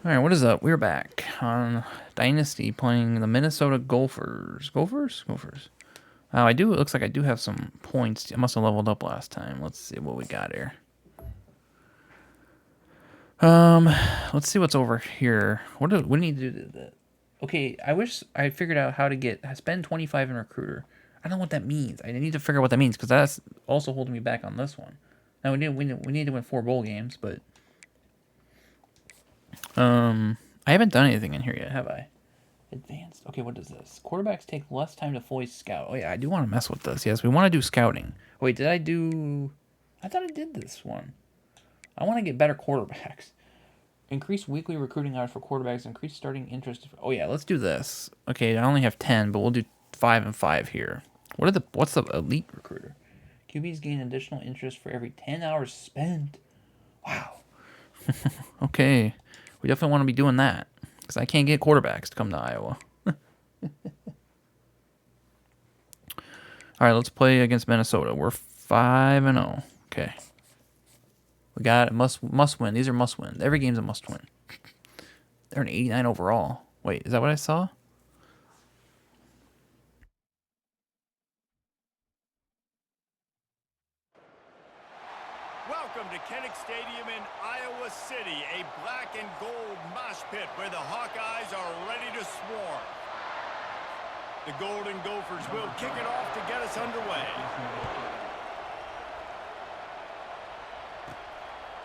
All right, what is up? We're back on Dynasty playing the Minnesota Gophers. Gophers? Oh, I do. It looks like I do have some points. I must have leveled up last time. Let's see what we got here. Let's see what's over here. What do we need to do? Okay, I wish I figured out how to spend 25 in recruiter. I don't know what that means. I need to figure out what that means because that's also holding me back on this one. Now we need to win 4 bowl games, but I haven't done anything in here yet, have I? Advanced. Okay, what is this? Quarterbacks take less time to fully scout. Oh yeah, I do want to mess with this. Yes, we want to do scouting. Wait, did I do? I thought I did this one. I want to get better quarterbacks. Increase weekly recruiting hours for quarterbacks. Increase starting interest. Oh yeah, let's do this. Okay, I only have 10, but we'll do 5 and 5 here. What's the elite recruiter? QBs gain additional interest for every 10 hours spent. Wow. Okay, we definitely want to be doing that because I can't get quarterbacks to come to Iowa. All right, let's play against Minnesota. We're 5-0. Okay. We got it. Must win. These are must win. Every game's a must win. They're an 89 overall. Wait, is that what I saw? Welcome to Kinnick Stadium in Iowa City, a black and gold mosh pit where the Hawkeyes are ready to swarm. The Golden Gophers will kick it off to get us underway.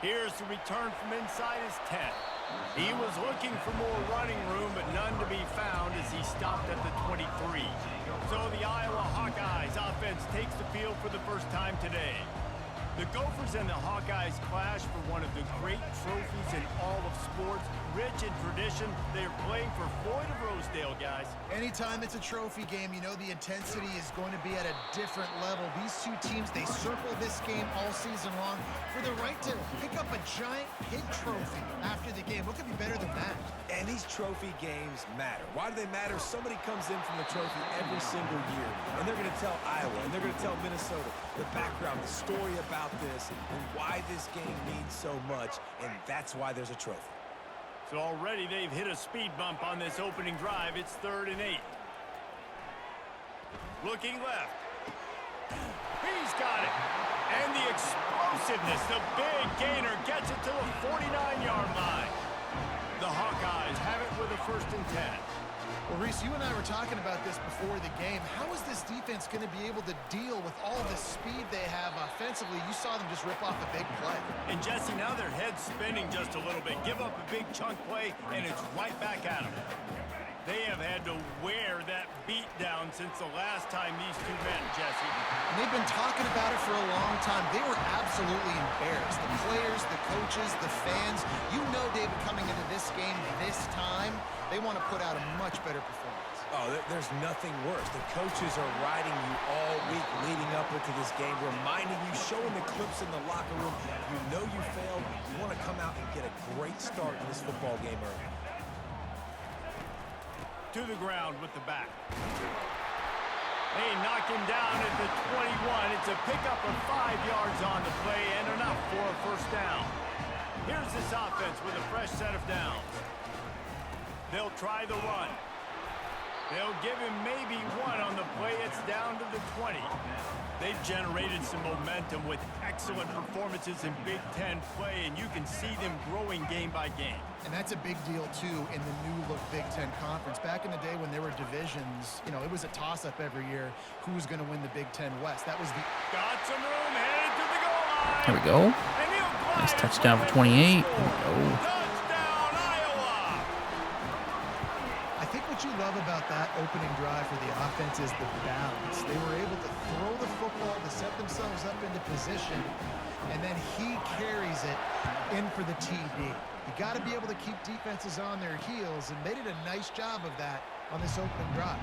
Here's the return from inside his tent. He was looking for more running room, but none to be found as he stopped at the 23. So the Iowa Hawkeyes offense takes the field for the first time today. The Gophers and the Hawkeyes clash for one of the great trophies in all of sports. Rich in tradition, they're playing for Floyd of Rosedale, guys. Anytime it's a trophy game, you know the intensity is going to be at a different level. These two teams, they circle this game all season long for the right to pick up a giant pig trophy after the game. What could be better than that? And these trophy games matter. Why do they matter? Somebody comes in from the trophy every single year, and they're going to tell Iowa, and they're going to tell Minnesota the background, the story about this, and why this game means so much, and that's why there's a trophy. So already they've hit a speed bump on this opening drive. It's 3rd and 8. Looking left. He's got it. And the explosiveness, the big gainer gets it to the 49-yard line. The Hawkeyes have it with a 1st and 10. Well, Reese, you and I were talking about this before the game. How is this defense going to be able to deal with all the speed they have offensively? You saw them just rip off a big play. And Jesse, now their head's spinning just a little bit. Give up a big chunk play, and it's right back at them. They have had to wear that beat down since the last time these two met, Jesse. And they've been talking about it for a long time. They were absolutely embarrassed. The players, the coaches, the fans. You know, David, coming into this game this time, they want to put out a much better performance. Oh, there's nothing worse. The coaches are riding you all week leading up into this game, reminding you, showing the clips in the locker room. You know you failed. You want to come out and get a great start in this football game early. To the ground with the back. They knock him down at the 21. It's a pickup of 5 yards on the play and enough for a 1st down. Here's this offense with a fresh set of downs. They'll try the run. They'll give him maybe 1 on the play. It's down to the 20. They've generated some momentum with excellent performances in Big Ten play, and you can see them growing game by game. And that's a big deal, too, in the new-look Big Ten Conference. Back in the day when there were divisions, you know, it was a toss-up every year. Who's going to win the Big Ten West? That was the... Got some room, headed to the goal line. There we go. Nice touchdown for 28. There we go. Touchdown, Iowa! I think what you love about that opening drive for the offense is the balance. They were able to throw the football to set themselves up into position, and then he carries it in for the TD. You got to be able to keep defenses on their heels, and they did a nice job of that on this opening drive.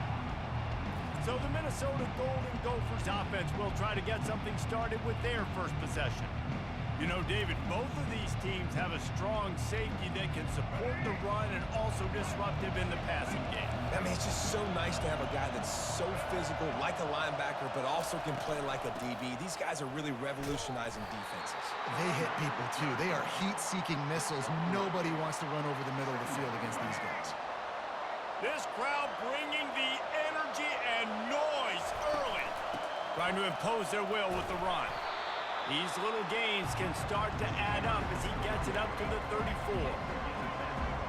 So the Minnesota Golden Gophers offense will try to get something started with their first possession. You know, David, both of these teams have a strong safety that can support the run and also also disruptive in the passing game. I mean, it's just so nice to have a guy that's so physical, like a linebacker, but also can play like a DB. These guys are really revolutionizing defenses. They hit people, too. They are heat-seeking missiles. Nobody wants to run over the middle of the field against these guys. This crowd bringing the energy and noise early. Trying to impose their will with the run. These little gains can start to add up as he gets it up to the 34.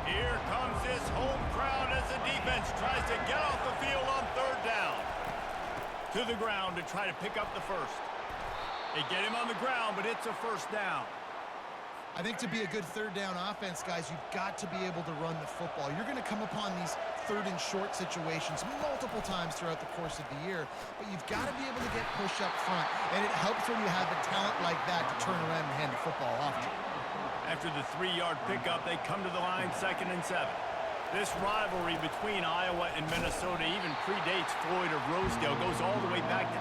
Here comes this home crowd as the defense tries to get off the field on third down. To the ground to try to pick up the first. They get him on the ground, but it's a first down. I think to be a good third down offense, guys, you've got to be able to run the football. You're going to come upon these third and short situations multiple times throughout the course of the year, but you've got to be able to get push up front, and it helps when you have a talent like that to turn around and hand the football off to. After the 3-yard pickup, they come to the line 2nd and 7. This rivalry between Iowa and Minnesota even predates Floyd of Rosedale, goes all the way back to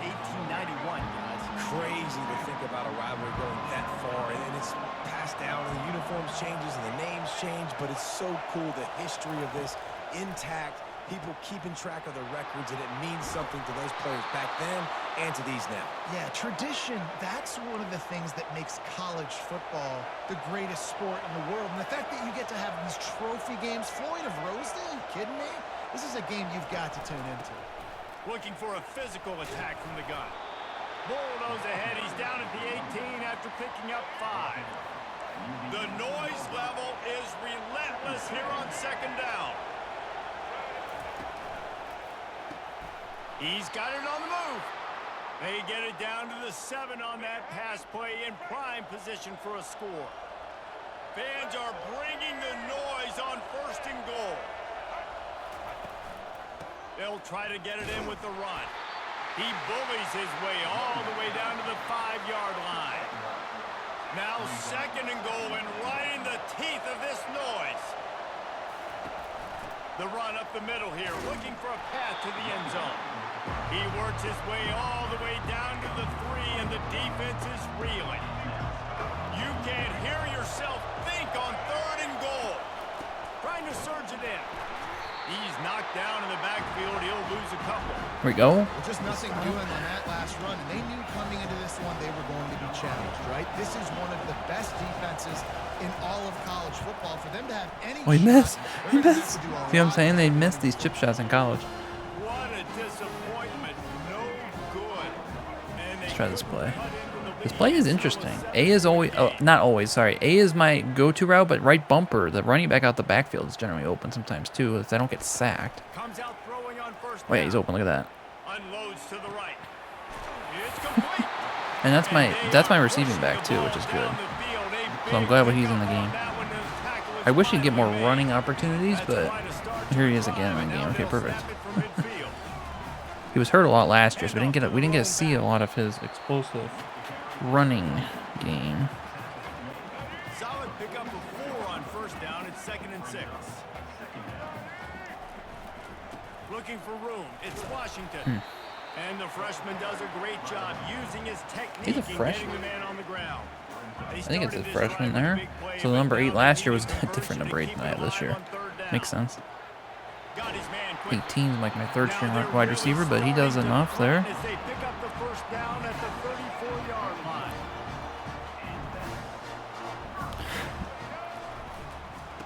1891, guys. Crazy to think about a rivalry going that far, and it's passed down, and the uniforms changes and the names change, but it's so cool, the history of this intact, people keeping track of the records, and it means something to those players back then and to these now. Yeah, tradition, that's one of the things that makes college football the greatest sport in the world. And the fact that you get to have these trophy games, Floyd of Rosedale, are you kidding me? This is a game you've got to tune into. Looking for a physical attack from the gun. Bulldoze ahead, he's down at the 18 after picking up 5. The noise level is relentless here on 2nd down. He's got it on the move. They get it down to the 7 on that pass play in prime position for a score. Fans are bringing the noise on 1st and goal. They'll try to get it in with the run. He bullies his way all the way down to the 5-yard line. Now 2nd and goal and right in the teeth of this noise. The run up the middle here, looking for a path to the end zone. He works his way all the way down to the 3, and the defense is reeling. You can't hear yourself think on 3rd and goal. Trying to surge it in. He's knocked down in the backfield. He'll lose a couple. Here we go. Well, just nothing doing on that last run, and they knew coming into this one they were going to be challenged, right? This is one of the best defenses in all of college football. For them to have any Oh, he missed. shot, He they're gonna have missed. to do a See what I'm lot. saying? They missed these chip shots in college. What a disappointment. No good. And Let's try this play. This play is interesting. A is always, not always, sorry. A is my go-to route, but right bumper, the running back out the backfield is generally open sometimes too, if they don't get sacked. comes out throwing on 1st Oh yeah, down. he's open, look at that. Unloads to the right. It's complete. And that's my receiving back too, which is good. So I'm glad he's in the game. I wish he'd get more running opportunities, but here he is again in the game. Okay, perfect. He was hurt a lot last year, so we didn't get to see a lot of his explosive running game. Solid pickup of 4 on 1st down. It's 2nd and 6. Looking for room. It's Washington. And the freshman does a great job using his technique He's a in getting freshman. the man on the ground. I think it's a freshman there. So the number 8 last year was a different number 8 than I have this year. Makes sense. 18 is like my 3rd string wide receiver, but he does enough there. As they pick up the 1st down at the 34-yard line.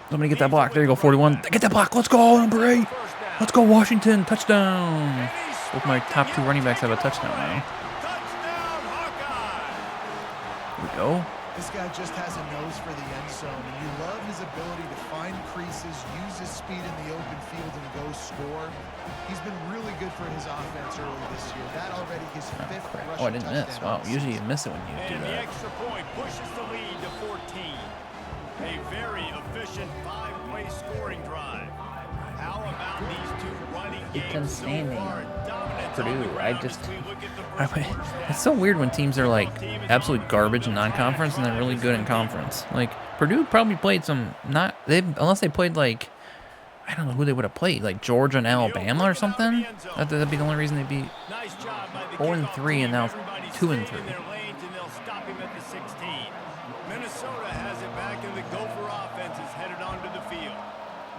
Somebody get that block. There you go, 41. Get that block. Let's go, number 8. Let's go, Washington. Touchdown. Both my top 2 running backs have a touchdown now. Touchdown, Hawkeye! Here we go. This guy just has a nose for the end zone, and you love his ability to find creases, use his speed in the open field, and go score. He's been really good for his offense early this year. That already his 5th rushing Oh, I didn't miss. touchdown. Wow, usually you miss it when you do And the that. extra point pushes the lead to 14. A very efficient 5-play scoring drive. How about these 2 running games so outstanding. far? Dominance on the Purdue, ground as we look at the first down. It's so weird when teams are like absolute garbage in non-conference and then really good in conference. Like Purdue probably played unless they played like, I don't know who they would have played, like Georgia and Alabama or something. That'd be the only reason they'd be Nice job by the 0-3 kickoff and now team. Everybody's 2-3. staying in their lanes, and they'll stop him at the 16. Minnesota has it back, and the Gopher offense is headed onto the field.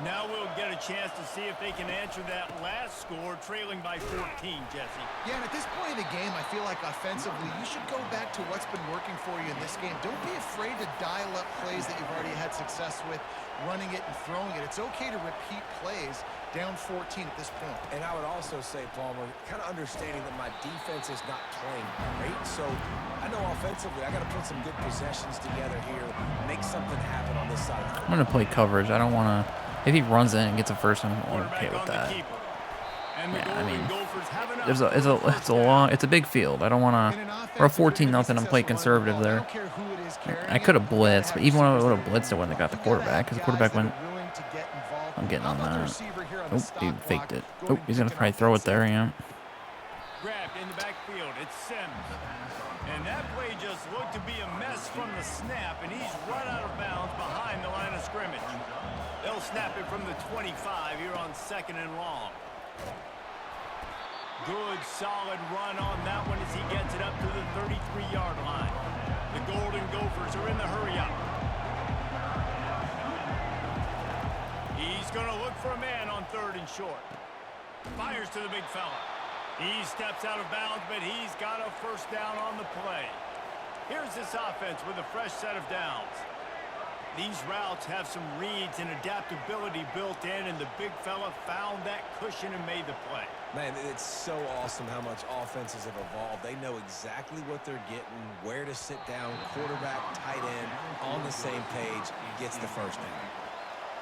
Now we'll get a chance to see if they can answer that last score, trailing by 14, Jesse. Yeah, and at this point in the game, I feel like offensively, you should go back to what's been working for you in this game. Don't be afraid to dial up plays that you've already had success with, running it and throwing it. It's okay to repeat plays down 14 at this point. And I would also say, Palmer, kind of understanding that my defense is not playing great. So I know offensively, I got to put some good possessions together here, make something happen on this side of the I'm going to play coverage. I don't want to... If he runs in and gets a first, I'm okay with that. Yeah, I mean, it's a big field. I don't want to. We're 14-0. I'm playing conservative there. I could have blitzed, but even when I would have blitzed, it wouldn't have got the quarterback because the quarterback went. I'm getting on that. Oh, he faked it. Oh, he's gonna probably throw it there. Yeah. Grabbed in the backfield. It's Sims, and that play just looked to be a mess from the snap, and he's run out of bounds behind the line of scrimmage. They'll snap it from the 25 here on 2nd and long. Good, solid run on that one as he gets it up to the 33-yard line. The Golden Gophers are in the hurry-up. He's going to look for a man on 3rd and short. Fires to the big fella. He steps out of bounds, but he's got a first down on the play. Here's this offense with a fresh set of downs. These routes have some reads and adaptability built in, and the big fella found that cushion and made the play. Man, it's so awesome how much offenses have evolved. They know exactly what they're getting, where to sit down, quarterback, tight end, on the same page, gets the first down.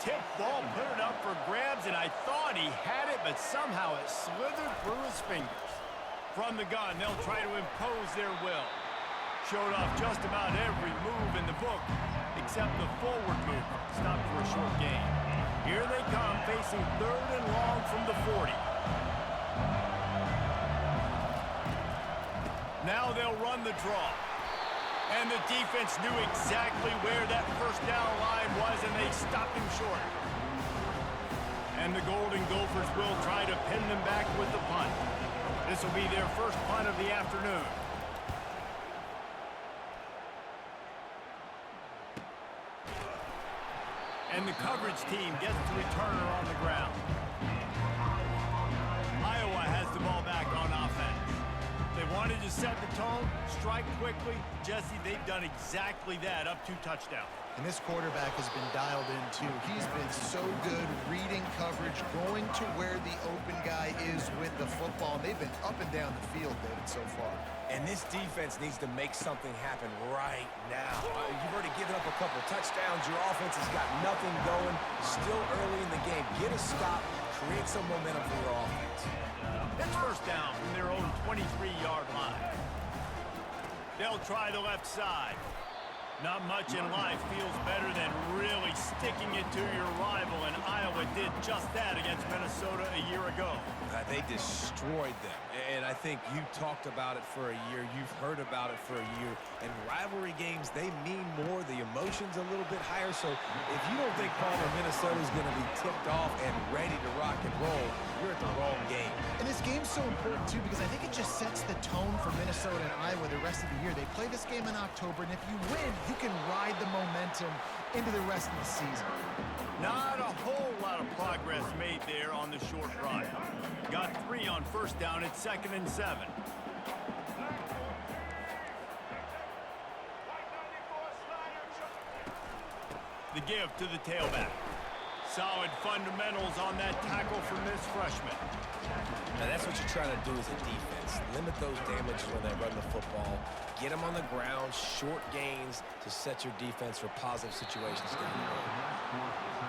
Tip ball, put it up for grabs, and I thought he had it, but somehow it slithered through his fingers. From the gun, they'll try to impose their will. Showed off just about every move in the book, except the forward move. Stopped for a short gain. Here they come, facing 3rd and long from the 40. Now they'll run the draw. And the defense knew exactly where that first down line was, and they stopped him short. And the Golden Gophers will try to pin them back with the punt. This will be their first punt of the afternoon. And the coverage team gets the returner on the ground. Iowa has the ball back on offense. They wanted to set the tone, strike quickly. Jesse, they've done exactly that, up 2 touchdowns. And this quarterback has been dialed in, too. He's been so good reading coverage, going to where the open guy is with the football. They've been up and down the field, David, so far. And this defense needs to make something happen right now. You've already given up a couple touchdowns. Your offense has got nothing going. Still early in the game. Get a stop. Create some momentum for your offense. It's first down from their own 23-yard line. They'll try the left side. Not much in life feels better than really sticking it to your rival, and Iowa did just that against Minnesota a year ago. They destroyed them, and I think you talked about it for a year. You've heard about it for a year, and rivalry games, they mean more. The emotion's a little bit higher, so if you don't think Palmer, Minnesota's going to be tipped off and ready to rock and roll, you're at the wrong game. And this game's so important, too, because I think it just sets the tone for Minnesota and Iowa the rest of the year. They play this game in October, and if you win, you can ride the momentum into the rest of the season. Not a whole lot of progress made there on the short run. Got 3 on first down at 2nd and 7. The give to the tailback. Solid fundamentals on that tackle from this freshman. Now that's what you're trying to do as a defense. Limit those damages when they run the football. Get them on the ground, short gains to set your defense for positive situations down the road.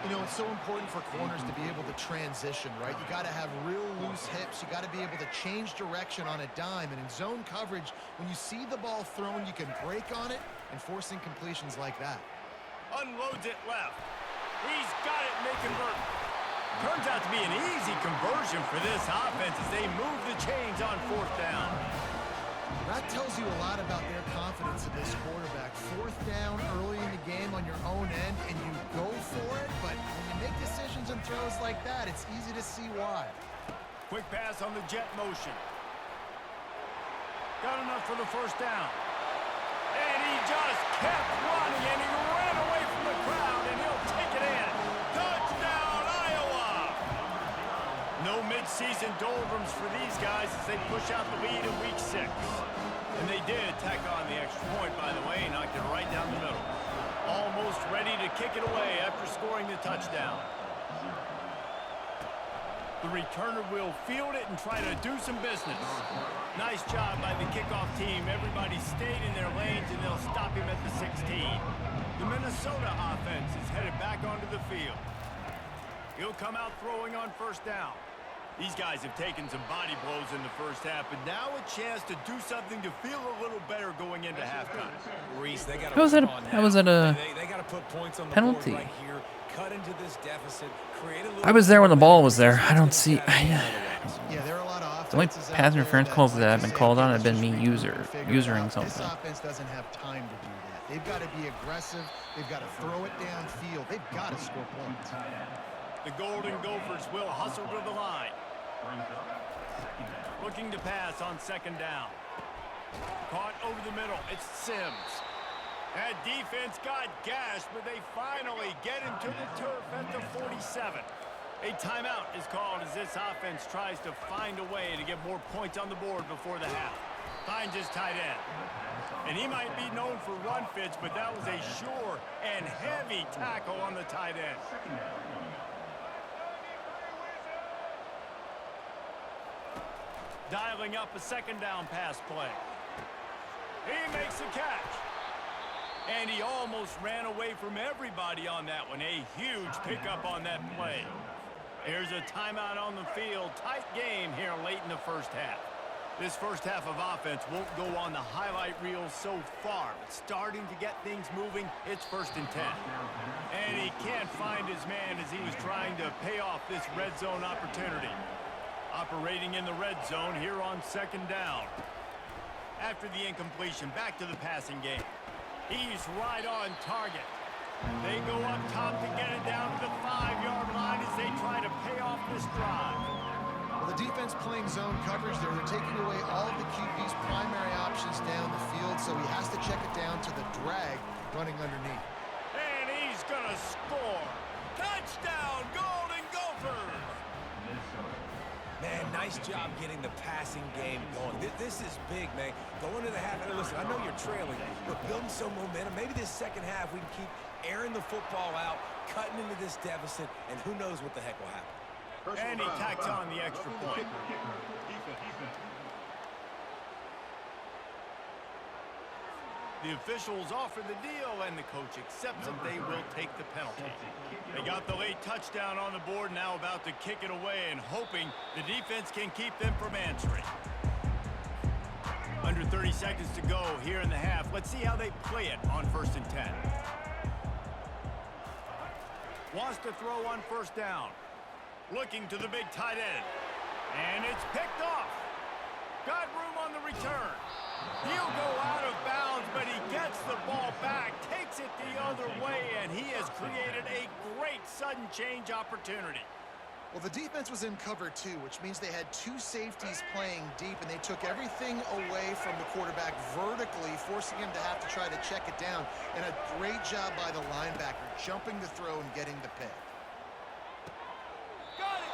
You know, it's so important for corners to be able to transition, right? You got to have real loose hips. You got to be able to change direction on a dime. And in zone coverage, when you see the ball thrown, you can break on it and force incompletions like that. Unloads it left. He's got it, and they convert. Turns out to be an easy conversion for this offense as they move the chains on 4th down. That tells you a lot about their confidence in this quarterback. 4th down early in the game on your own end, and you go for it, but when you make decisions and throws like that, it's easy to see why. Quick pass on the jet motion. Got enough for the first down. And he just kept running, and he ran away from the crowd, and he'll take it in. Touchdown, No mid-season doldrums for these guys as they push out the lead in week 6. And they did tack on the extra point, by the way, knocked it right down the middle. Almost ready to kick it away after scoring the touchdown. The returner will field it and try to do some business. Nice job by the kickoff team. Everybody stayed in their lanes, and they'll stop him at the 16. The Minnesota offense is headed back onto the field. He'll come out throwing on first down. These guys have taken some body blows in the first half, but now a chance to do something to feel a little better going into halftime. Reese, they got How was that a they got to put points on the penalty? board right here. Cut into this deficit. Create a little I was there when the ball was there. I don't see. Yeah, there are a lot of The only offenses out pass there interference that, calls like that you have been said, called on let's have been just me shoot and figure it usering out. something. This offense doesn't have time to do that. They've got to be aggressive. They've got to throw it downfield. They've got to score points. The Golden Gophers will hustle to the line. Looking to pass on second down. Caught over the middle. It's Sims. That defense got gashed, but they finally get him to the turf at the 47. A timeout is called as this offense tries to find a way to get more points on the board before the half. Finds his tight end. And he might be known for run fits, but that was a sure and heavy tackle on the tight end. Dialing up a second down pass play. He makes a catch. And he almost ran away from everybody on that one. A huge pickup on that play. Here's a timeout on the field. Tight game here late in the first half. This first half of offense won't go on the highlight reel so far, but starting to get things moving, it's 1st and 10. And he can't find his man as he was trying to pay off this red zone opportunity. Operating in the red zone here on second down. After the incompletion, back to the passing game. He's right on target. They go up top to get it down to the 5-yard line as they try to pay off this drive. Well, the defense playing zone coverage there. They're taking away all of the QB's primary options down the field, so he has to check it down to the drag running underneath. And he's going to score. Touchdown, Golden Gophers! Man, nice job getting the passing game going. This is big, man. Going to the half. And listen, I know you're trailing, but building some momentum. Maybe this second half we can keep airing the football out, cutting into this deficit, and who knows what the heck will happen. And he tacks on the extra point. The officials offer the deal, and the coach accepts it. They will take the penalty. They got the late touchdown on the board, now about to kick it away and hoping the defense can keep them from answering. Under 30 seconds to go here in the half. Let's see how they play it on 1st and 10. Wants to throw on first down. Looking to the big tight end. And it's picked off. Got room on the return. He'll go out of bounds, but he gets the ball back, takes it the other way, and he has created a great sudden change opportunity. Well, the defense was in cover 2, which means they had 2 safeties playing deep, and they took everything away from the quarterback vertically, forcing him to have to try to check it down. And a great job by the linebacker, jumping the throw and getting the pick. Got it!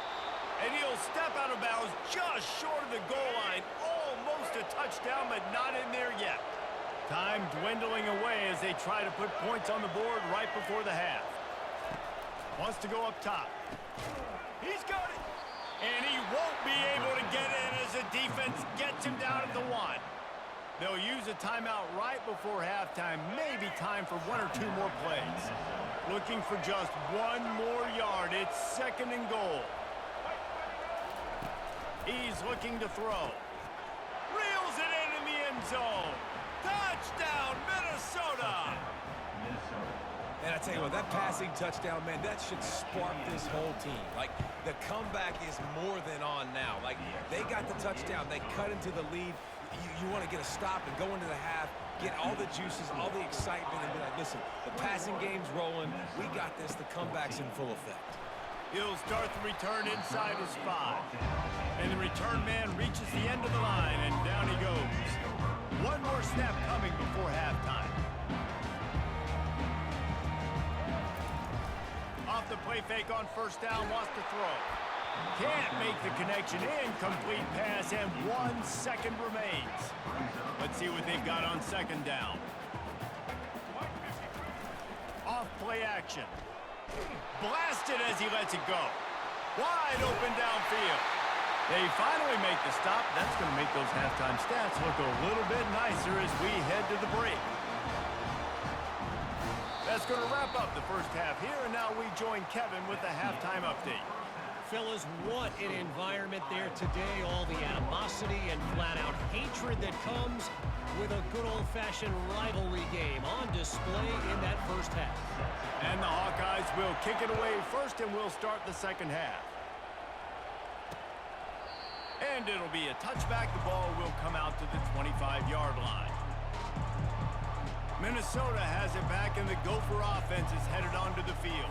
And he'll step out of bounds just short of the goal line. Almost a touchdown, but not in there yet. Time dwindling away as they try to put points on the board right before the half. Wants to go up top. He's got it. And he won't be able to get in as the defense gets him down at the 1. They'll use a timeout right before halftime. Maybe time for 1 or 2 more plays. Looking for just 1 more yard. It's 2nd and goal. He's looking to throw. Reels it in the end zone. Touchdown, Minnesota! And I tell you what, that passing touchdown, man, that should spark this whole team. Like, the comeback is more than on now. Like, they got the touchdown. They cut into the lead. You want to get a stop and go into the half, get all the juices, all the excitement, and be like, listen, the passing game's rolling. We got this. The comeback's in full effect. He'll start the return inside his 5. And the return man reaches the end of the line, and down he goes. 1 more snap coming before halftime. Off the play fake on first down, wants to throw. Can't make the connection. Incomplete pass, and 1 second remains. Let's see what they've got on second down. Off play action. Blasted as he lets it go. Wide open downfield. They finally make the stop. That's going to make those halftime stats look a little bit nicer as we head to the break. That's going to wrap up the first half here, and now we join Kevin with the halftime update. Fellas, what an environment there today. All the animosity and flat-out hatred that comes with a good old-fashioned rivalry game on display in that first half. And the Hawkeyes will kick it away first, and we'll start the second half. And it'll be a touchback. The ball will come out to the 25-yard line. Minnesota has it back, and the Gopher offense is headed onto the field.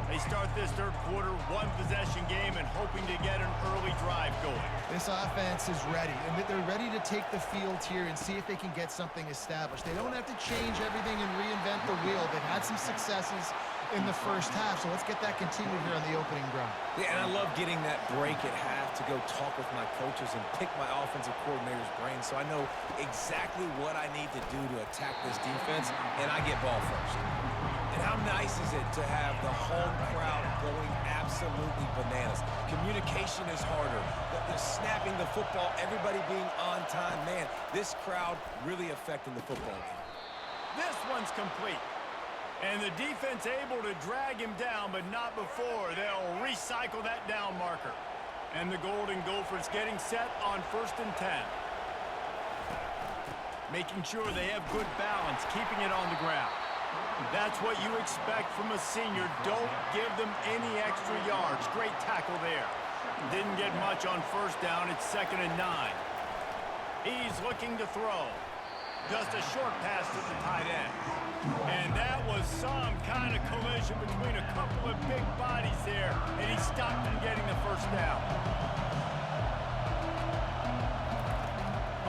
They start this third quarter, one-possession game, and hoping to get an early drive going. This offense is ready, and they're ready to take the field here and see if they can get something established. They don't have to change everything and reinvent the wheel. They've had some successes in the first half, so let's get that continued here on the opening drive. Yeah, and I love getting that break at half to go talk with my coaches and pick my offensive coordinator's brain so I know exactly what I need to do to attack this defense, and I get ball first. And how nice is it to have the home crowd going absolutely bananas? Communication is harder. The snapping the football, everybody being on time. Man, this crowd really affecting the football game. This one's complete. And the defense able to drag him down, but not before. They'll recycle that down marker. And the Golden Gophers getting set on 1st and 10. Making sure they have good balance, keeping it on the ground. That's what you expect from a senior. Don't give them any extra yards. Great tackle there. Didn't get much on first down. It's 2nd and 9. He's looking to throw. Just a short pass to the tight end. And that was some kind of collision between a couple of big bodies there, and he stopped him getting the first down.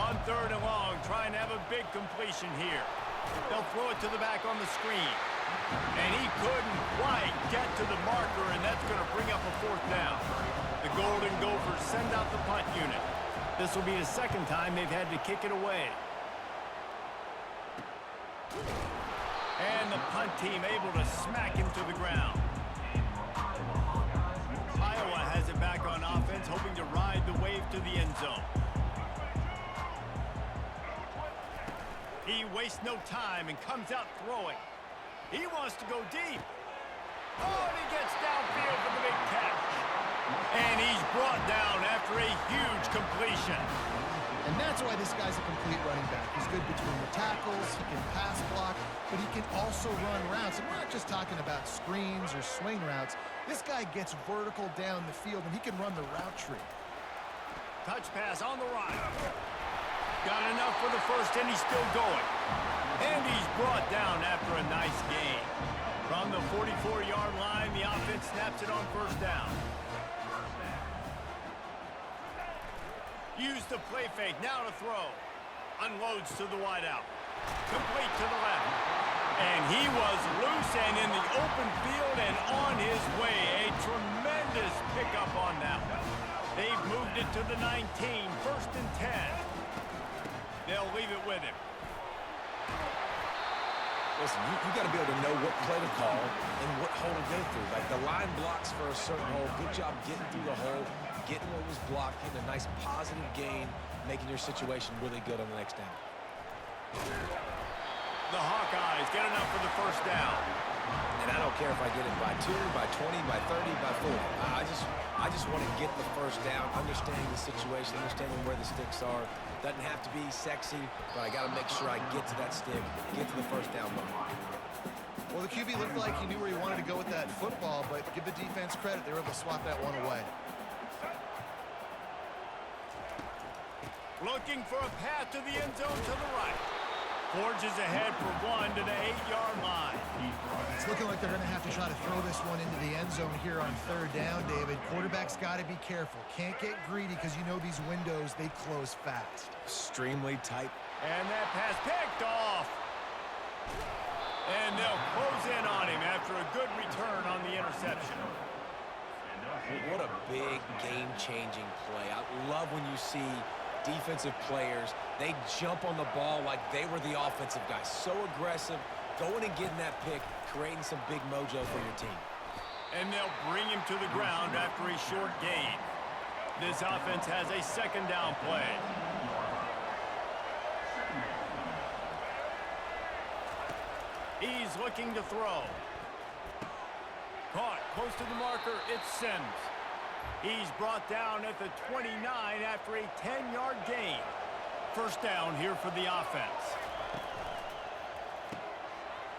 On 3rd and long, trying to have a big completion here. They'll throw it to the back on the screen. And he couldn't quite get to the marker, and that's going to bring up a 4th down. The Golden Gophers send out the punt unit. This will be the 2nd time they've had to kick it away. And the punt team able to smack him to the ground. Iowa has it back on offense, hoping to ride the wave to the end zone. He wastes no time and comes out throwing. He wants to go deep. Oh, and he gets downfield for the big catch. And he's brought down after a huge completion. And that's why this guy's a complete running back. He's good between the tackles, he can pass block, but he can also run routes. And we're not just talking about screens or swing routes. This guy gets vertical down the field, and he can run the route tree. Touch pass on the right. Got enough for the first, and he's still going. And he's brought down after a nice gain. From the 44-yard line, the offense snaps it on 1st down. Use the play fake, now to throw. Unloads to the wideout. Complete to the left. And he was loose and in the open field and on his way. A tremendous pickup on that one. They've moved it to the 19, 1st and 10. They'll leave it with him. Listen, you got to be able to know what play to call and what hole to go through. Like the line blocks for a certain hole. Good job getting through the hole, getting what was blocked, getting a nice positive gain, making your situation really good on the next down. The Hawkeyes get enough for the 1st down. And I don't care if I get it by 2, by 20, by 30, by 40. I just want to get the 1st down, understanding the situation, understanding where the sticks are. Doesn't have to be sexy, but I got to make sure I get to that stick, get to the 1st down moment. Well, the QB looked like he knew where he wanted to go with that football, but give the defense credit. They were able to swat that one away. Looking for a path to the end zone to the right. Forges ahead for 1 to the 8-yard line. It's looking like they're going to have to try to throw this one into the end zone here on 3rd down, David. Quarterback's got to be careful. Can't get greedy because you know these windows, they close fast. Extremely tight. And that pass picked off. And they'll close in on him after a good return on the interception. What a big game-changing play. I love when you see defensive players, they jump on the ball like they were the offensive guy. So aggressive, going and getting that pick, creating some big mojo for your team. And they'll bring him to the ground after a short gain. This offense has a second down play. He's looking to throw. Caught close to the marker, it's Sims. He's brought down at the 29 after a 10-yard gain. First down here for the offense.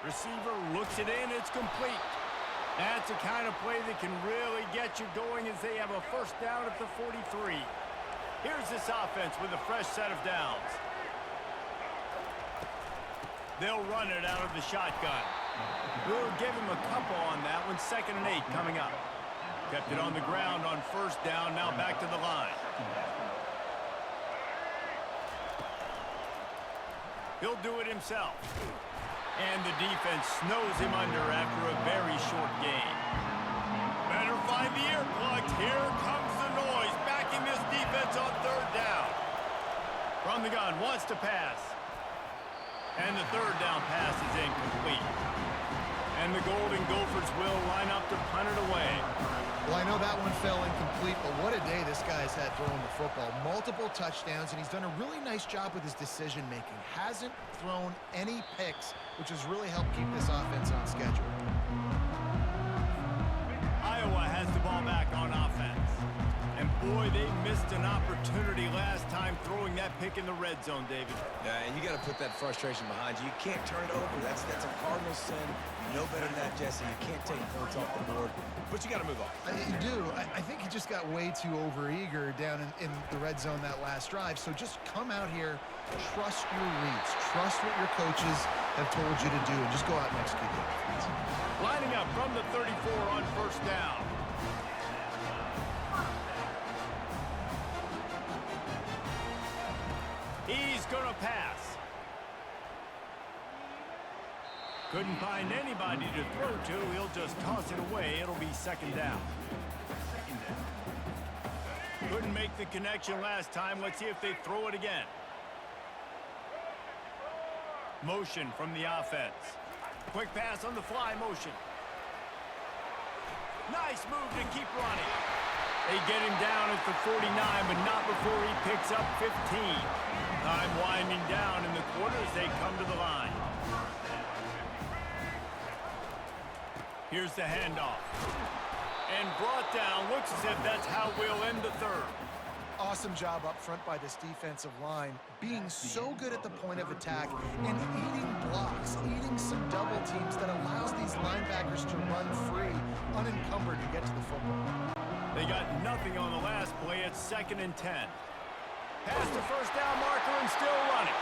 Receiver looks it in, it's complete. That's the kind of play that can really get you going as they have a first down at the 43. Here's this offense with a fresh set of downs. They'll run it out of the shotgun. We'll give him a couple on that one. 2nd and 8 coming up. Kept it on the ground on first down, now back to the line. He'll do it himself. And the defense snows him under after a very short gain. Better find the earplugs. Here comes the noise. Backing this defense on 3rd down. From the gun, wants to pass. And the 3rd down pass is incomplete. And the Golden Gophers will line up to punt it away. Well, I know that one fell incomplete, but what a day this guy's had throwing the football. Multiple touchdowns, and he's done a really nice job with his decision-making. Hasn't thrown any picks, which has really helped keep this offense on schedule. Iowa has the ball back on offense. And boy, they missed an opportunity last time throwing that pick in the red zone, David. Yeah, and you got to put that frustration behind you. You can't turn it over. That's a cardinal sin. You know better than that, Jesse. You can't take points off the board, but you got to move on. You do. I think he just got way too overeager down in the red zone that last drive. So just come out here, trust your reads, trust what your coaches have told you to do, and just go out and execute the offense. Lining up from the 34 on first down. He's going to pass. Couldn't find anybody to throw to. He'll just toss it away. It'll be 2nd down. Couldn't make the connection last time. Let's see if they throw it again. Motion from the offense. Quick pass on the fly motion. Nice move to keep running. They get him down at the 49, but not before he picks up 15. Time winding down in the quarter as they come to the line. Here's the handoff. And brought down. Looks as if that's how we'll end the 3rd. Awesome job up front by this defensive line, being so good at the point of attack and eating blocks, eating some double teams that allows these linebackers to run free, unencumbered to get to the football. They got nothing on the last play. It's 2nd and 10. Past the first down marker and still running.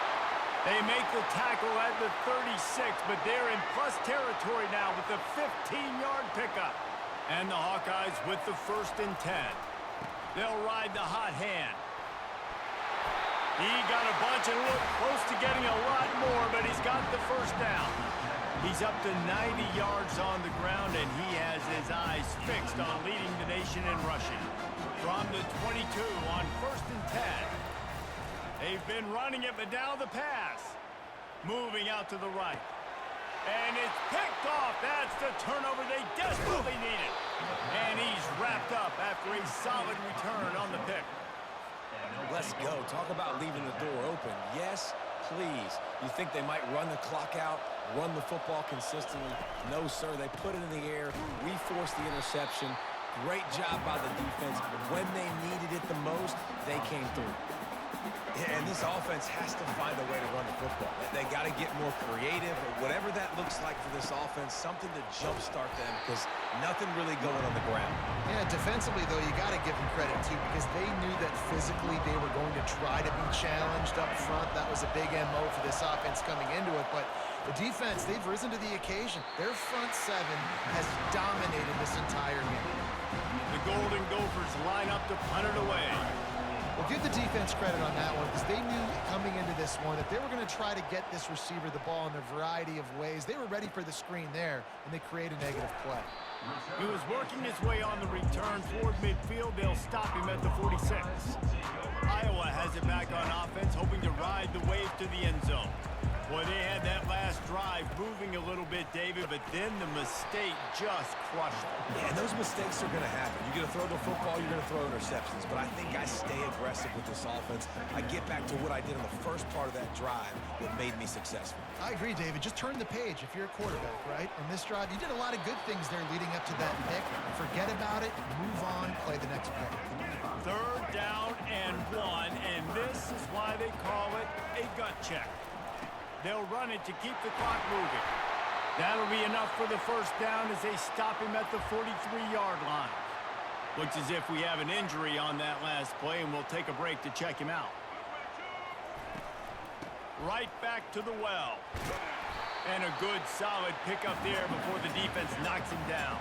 They make the tackle at the 36, but they're in plus territory now with the 15-yard pickup. And the Hawkeyes with the 1st and 10. They'll ride the hot hand. He got a bunch and looked close to getting a lot more, but he's got the first down. He's up to 90 yards on the ground, and he has his eyes fixed on leading the nation in rushing. From the 22 on 1st and 10. They've been running it, but now the pass. Moving out to the right. And it's picked off. That's the turnover they desperately needed. And he's wrapped up after a solid return on the pick. Let's go. Talk about leaving the door open. Yes, please. You think they might run the clock out, run the football consistently? No, sir. They put it in the air. We forced the interception. Great job by the defense. When they needed it the most, they came through. And this offense has to find a way to run the football. They got to get more creative, or whatever that looks like for this offense, something to jumpstart them, because nothing really going on the ground. Yeah, defensively, though, you got to give them credit, too, because they knew that physically they were going to try to be challenged up front. That was a big MO for this offense coming into it, but the defense, they've risen to the occasion. Their front seven has dominated this entire game. The Golden Gophers line up to punt it away. Well, give the defense credit on that one, because they knew coming into this one that they were going to try to get this receiver the ball in a variety of ways. They were ready for the screen there, and they create a negative play. He was working his way on the return toward midfield. They'll stop him at the 46. Iowa has it back on offense, hoping to ride the wave to the end zone. Boy, they had that last drive moving a little bit, David, but then the mistake just crushed them. Yeah, and those mistakes are going to happen. You're going to throw the football, you're going to throw interceptions. But I think I stay aggressive with this offense. I get back to what I did in the first part of that drive that made me successful. I agree, David. Just turn the page if you're a quarterback, right? On this drive, you did a lot of good things there leading up to that pick. Forget about it, move on, play the next play. Third down and 1, and this is why they call it a gut check. They'll run it to keep the clock moving. That'll be enough for the first down as they stop him at the 43-yard line. Looks as if we have an injury on that last play, and we'll take a break to check him out. Right back to the well. And a good, solid pickup there before the defense knocks him down.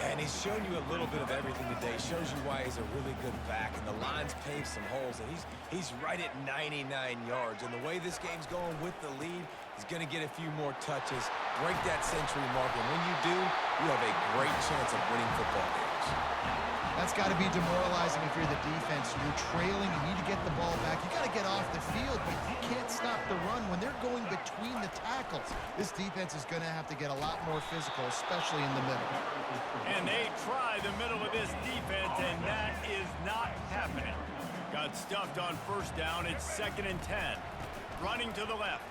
And he's shown you a little bit of everything today. Shows you why he's a really good back. And the line's paved some holes. And he's right at 99 yards. And the way this game's going with the lead, he's going to get a few more touches, break that century mark. And when you do, you have a great chance of winning football games. That's got to be demoralizing if you're the defense. You're trailing, you need to get the ball back. You got to get off the field, but you can't stop the run when they're going between the tackles. This defense is going to have to get a lot more physical, especially in the middle. And they try the middle of this defense, and that is not happening. Got stuffed on first down. It's 2nd and 10. Running to the left.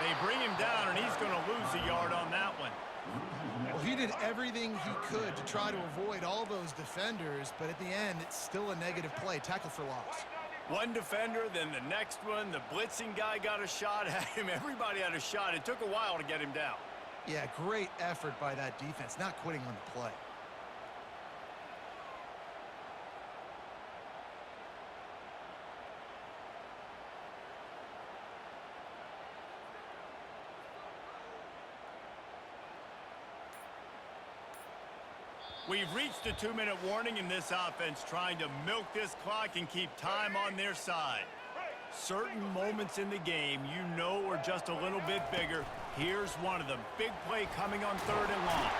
They bring him down, and he's going to lose a yard on that one. Well, he did everything he could to try to avoid all those defenders, but at the end, it's still a negative play. Tackle for loss. One defender, then the next one. The blitzing guy got a shot at him. Everybody had a shot. It took a while to get him down. Yeah, great effort by that defense, not quitting on the play. We've reached a 2-minute warning in this offense, trying to milk this clock and keep time on their side. Certain moments in the game you know are just a little bit bigger. Here's one of them. Big play coming on 3rd and long.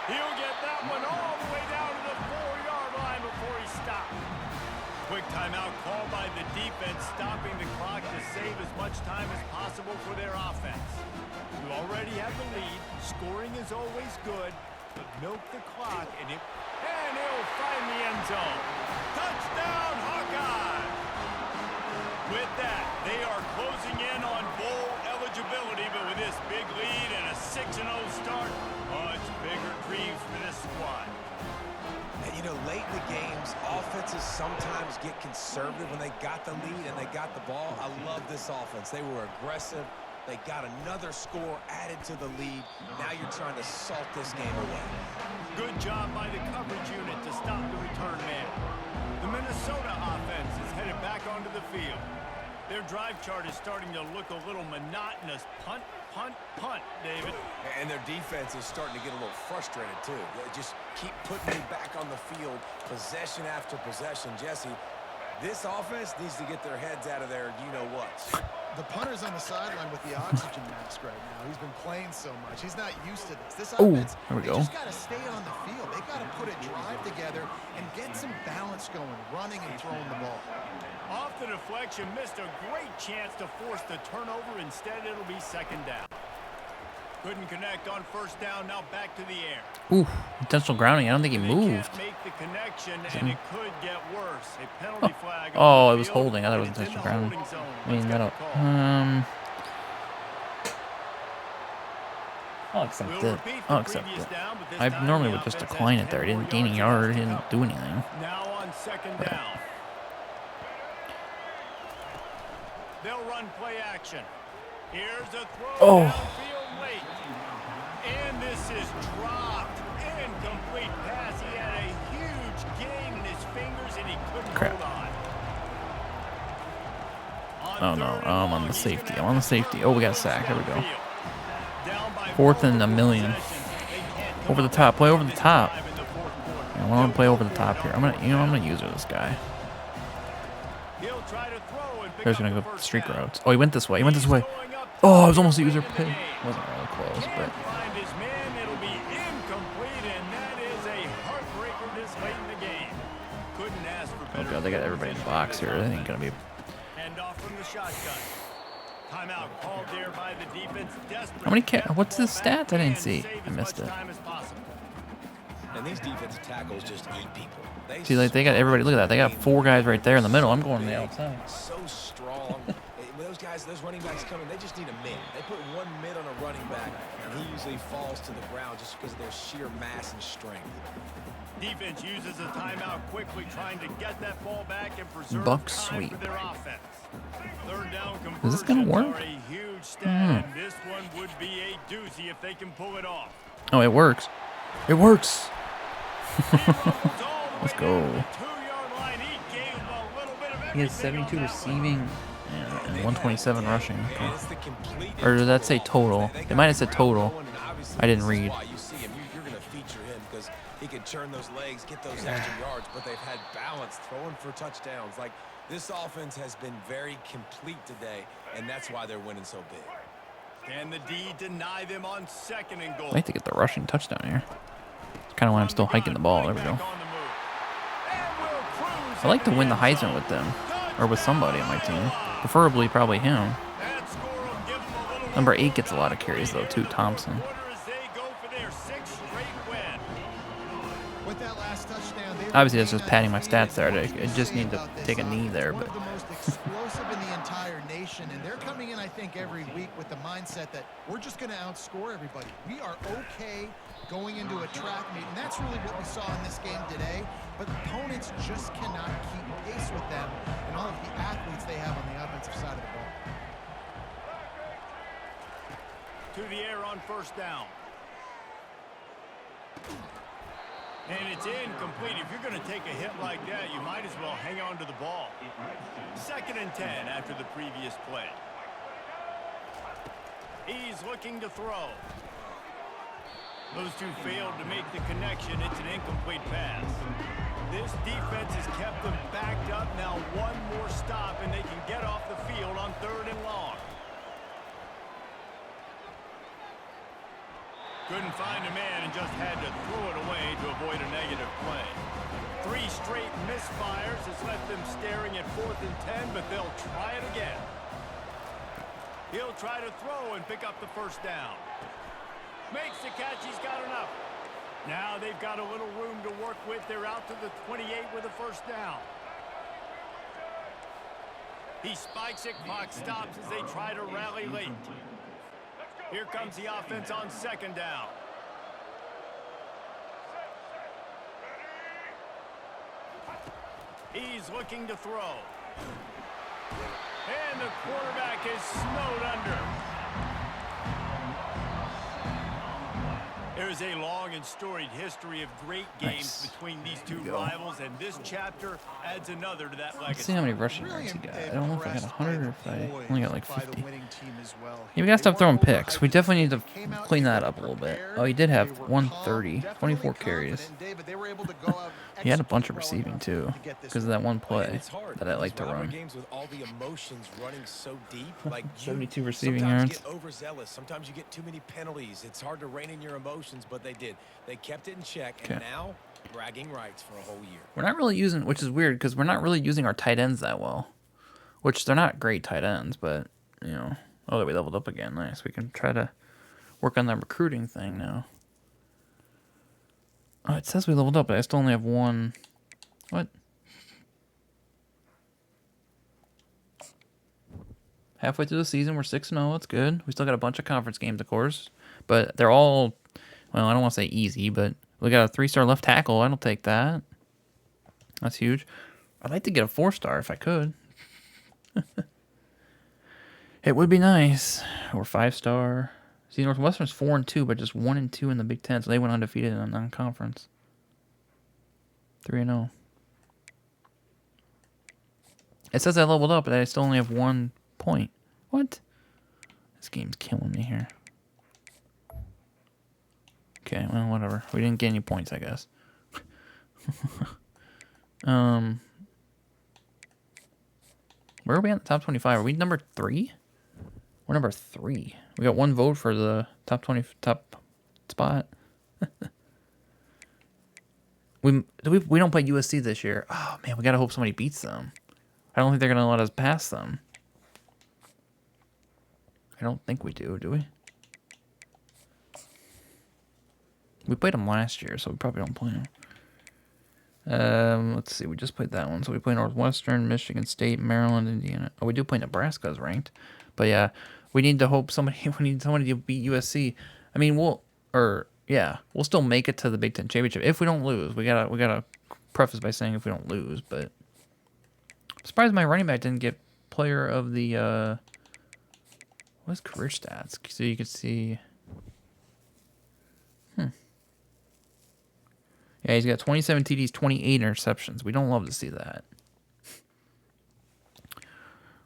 He'll get that one all the way down to the 4-yard line before he stops. Quick timeout called by the defense, stopping the clock to save as much time as possible for their offense. You already have the lead. Scoring is always good. But milk the clock, and he'll find the end zone. Touchdown, Hawkeye! With that, they are closing in on bowl eligibility, but with this big lead and a 6-0 start, much bigger dreams for this squad. And, you know, late in the games, offenses sometimes get conservative when they got the lead and they got the ball. I love this offense. They were aggressive. They got another score added to the lead. Now you're trying to salt this game away. Good job by the coverage unit to stop the return man. The Minnesota offense is headed back onto the field. Their drive chart is starting to look a little monotonous. Punt, punt, punt, David. And their defense is starting to get a little frustrated, too. They just keep putting me back on the field, possession after possession. Jesse, this offense needs to get their heads out of there, you-know-what. The punter's on the sideline with the oxygen mask right now. He's been playing so much. He's not used to this. This offense, there we go. They just got to stay on the field. They got to put a drive together and get some balance going, running and throwing the ball. Off the deflection, missed a great chance to force the turnover. Instead, it'll be 2nd down. Couldn't connect on first down. Now back to the air. Ooh, intentional grounding. I don't think he moved. Can't make the connection, and it could get worse. A penalty flag. Oh, it was holding. I thought it was intentional grounding. I mean, that'll. I'll accept it. I'll accept it. I normally would just decline it there. He didn't gain a yard. He didn't do anything. Now on 2nd down. They'll run play action. Here's a throw downfield late. And this is dropped. Incomplete pass. He had a huge gain in his fingers, and he couldn't hold on. Oh, no. I'm on the safety. I'm on the safety. Oh, we got a sack. There we go. 4th and a million. Over the top. Play over the top. I want to play over the top here. I'm gonna use this guy. He's gonna go streak routes. Oh, he went this way. He went this way. Oh, it was almost a user pick. Wasn't really close, but. Find his man. It'll be Oh god, they got everybody in the box here. That ain't gonna be. Hand off from the shotgun. Timeout called there by the defense. How many? What's the stats? I didn't see. I missed it. And these defensive tackles just eat people. See, like they got everybody. Look at that. They got 4 guys right there in the middle. I'm going on the outside. So strong. When those guys, those running backs come in, they just need a mid. They put one mid on a running back, and he usually falls to the ground just because of their sheer mass and strength. Defense uses a timeout quickly, trying to get that ball back and preserve Buck time sweep. for their offense. Third down Is this gonna conversions work? are a huge stat, and this one would be a doozy if they can pull it off. Oh, it works. It works. Let's go. 2-yard line. He gave a little bit of He has everything 72 on that receiving and 127 rushing. And Okay. it's the complete Or did that say total? It might have said total. going, and obviously I didn't this is read. why you see him. You're going to feature him because he can turn those legs, get those extra yards, but they've had balance throwing for touchdowns. Like, this offense has been very complete today, and that's why they're winning so big. Can the D deny them on 2nd and goal? I'd like to get the rushing touchdown here. It's kind of why I'm still hiking the ball. There we go. I like to win the Heisman with them, or with somebody on my team. Preferably probably him. Number 8 gets a lot of carries though too, Thompson. With that last touchdown, they Obviously, that's just regained padding my that stats there. lead. I just need to take a knee there, One but of the most explosive in the entire nation, and they're coming in, I think, every week with the mindset that we're just going to outscore everybody. We are okay going into a track meet, and that's really what we saw in this game today. But opponents just cannot keep pace with them and all of the athletes they have on the offensive side of the ball. To the air on 1st down. And it's incomplete. If you're going to take a hit like that, you might as well hang on to the ball. 2nd and 10 after the previous play. He's looking to throw. Those two failed to make the connection. It's an incomplete pass. This defense has kept them backed up. Now one more stop, and they can get off the field on 3rd and long. Couldn't find a man and just had to throw it away to avoid a negative play. 3 straight misfires has left them staring at 4th and 10, but they'll try it again. He'll try to throw and pick up the 1st down. Makes the catch. He's got enough. Now they've got a little room to work with. They're out to the 28 with a 1st down. He spikes it. Clock stops as they try to rally late. Here comes the offense on 2nd down. He's looking to throw. And the quarterback is snowed under. There's a long and storied history of great games between these two rivals, and this chapter adds another to that let's legacy. see how many rushing yards he got. I don't know if I got 100 or if I only got like by the 50. winning team as well. Yeah, we gotta stop throwing picks. We definitely need to clean that up a little bit. Oh, he did have 130, 24 carries. He had a bunch of receiving too, because of that one play that I like to run. Games with all the emotions running so deep, like 72 receiving sometimes yards. get overzealous. Sometimes you get too many penalties. It's hard to rein in your emotions, but they did. They kept it in check, and Okay. now bragging rights for a whole year. We're not really using, which is weird, because we're not really using our tight ends that well. Which they're not great tight ends, but you know. Oh, we leveled up again. Nice. We can try to work on that recruiting thing now. Oh, it says we leveled up, but I still only have one. What? Halfway through the season, we're 6-0. That's good. We still got a bunch of conference games, of course. But they're all, well, I don't want to say easy, but we got a 3-star left tackle. I don't take that. That's huge. I'd like to get a 4-star if I could. It would be nice. Or 5-star. See, Northwestern's 4-2, but just 1-2 in the Big Ten, so they went undefeated in a non-conference. 3-0. It says I leveled up, but I still only have 1 point. What? This game's killing me here. Okay, well, whatever. We didn't get any points, I guess. Where are we at the top 25? Are we number 3? We're number 3. We got 1 vote for the top 20 top spot. We don't play USC this year. Oh man, we gotta hope somebody beats them. I don't think they're gonna let us pass them. I don't think we do we? We played them last year, so we probably don't play them. Let's see. We just played that one. So we play Northwestern, Michigan State, Maryland, Indiana. Oh, we do play Nebraska as ranked. But yeah, we need to hope somebody. We need somebody to beat USC. I mean, we'll still make it to the Big Ten championship if we don't lose. We gotta preface by saying if we don't lose. But I'm surprised my running back didn't get player of the. What's career stats? So you can see. Yeah, he's got 27 TDs, 28 interceptions. We don't love to see that.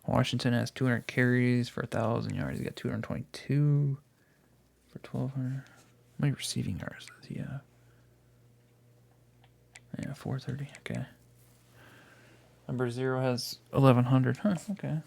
Washington has 200 carries for 1,000 yards. He's got 222 for 1,200. How many receiving yards does he have? Yeah, 430. Okay. Number 0 has 1,100. Huh, okay.